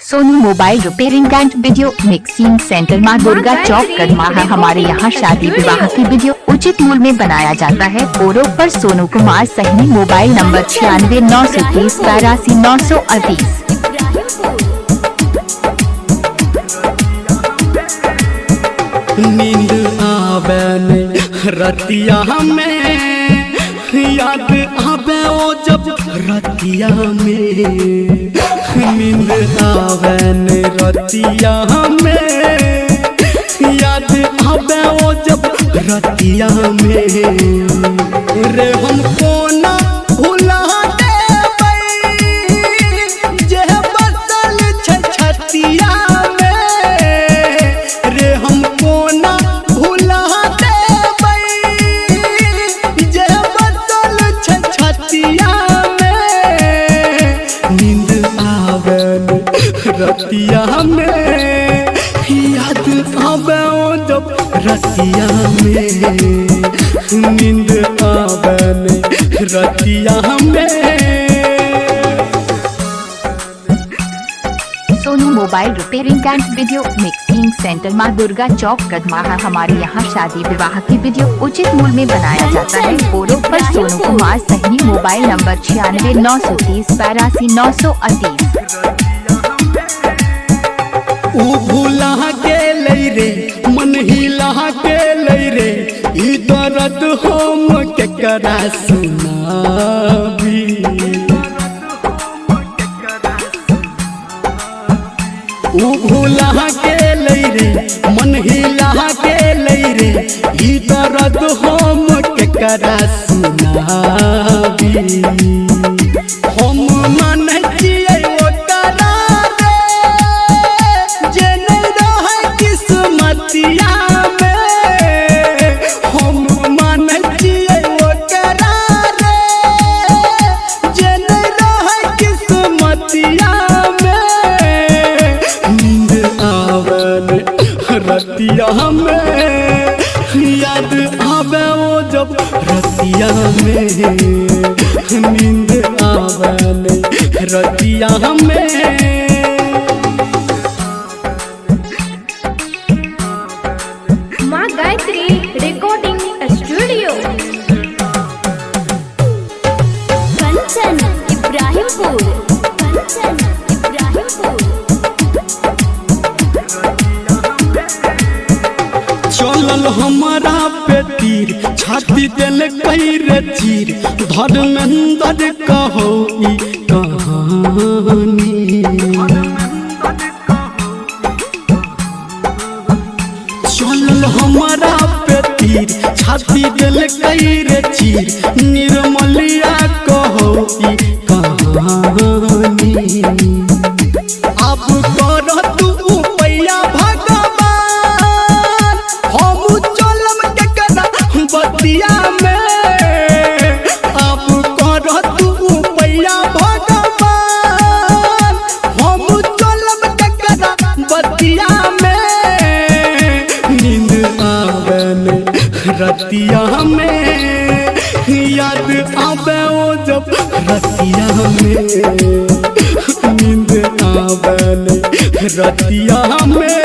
Sonu mobile repairing and video mixing centre माँ दुर्गा चौक कदमा है। हमारे यहाँ शादी विवाह की वीडियो उचित मूल्य में बनाया जाता है। फोरो पर सोनू कुमार सहनी। Mobile number 96,930,82,938। नींद आवे रतिया में, याद आवे ओ जब रतिया में। नींद आवे रतिया में, याद आवे ओ जब रतिया में। रे हमको ना भुला देबै जे बसल छै छतिया में। रे हमको ना भुला देबै जे बसल छै छतिया में। नींद आवे रतिया में, याद आवे ओ जब रतिया में। नींद आवे रतिया में। Sonu mobile repairing and video mixing centre माँ दुर्गा चौक कदमा है। हमारे यहाँ शादी विवाह की वीडियो उचित मूल्य में बनाया जाता है। फोरो पर सोनू कुमार सहनी। Mobile number 96,930,82,938। ऊ भूला के लई रे, मन हिला के लई रे। ई दर्द हम केकरा सुनाबी। ऊ भूला के लई रे, मन हिला के लई रे। ई दर्द हम केकरा सुनाबी। हम मन जिए ओकरा रे जे नहीं रहे किस्मतिया में। हम मन जिए ओकरा रे जे नहीं रहे किस्मतिया में। नींद आवे रतिया में, याद आवे ओ जब रतिया में। नींद आवे रतिया में। माँ गायत्री रिकॉर्डिंग स्टूडियो, कंचन इब्राहिमपुर। चलल हमारा पे तीर, छाती दिल कई रे चीर। धर्मेंद्र कहो ई कहानी। चलल हमारा पे तीर, छाती दिल कई रे चीर। निर्मलिया कहो ई कहानी। अब कर तू पैया भगवान, हम चलम केकरा बतिया में। अब कर तू पैया भगवान, हम चलम केकरा बतिया में। नींद आवे रतिया में, याद आवे ओ जब रतिया में। नींद आवे रतिया में।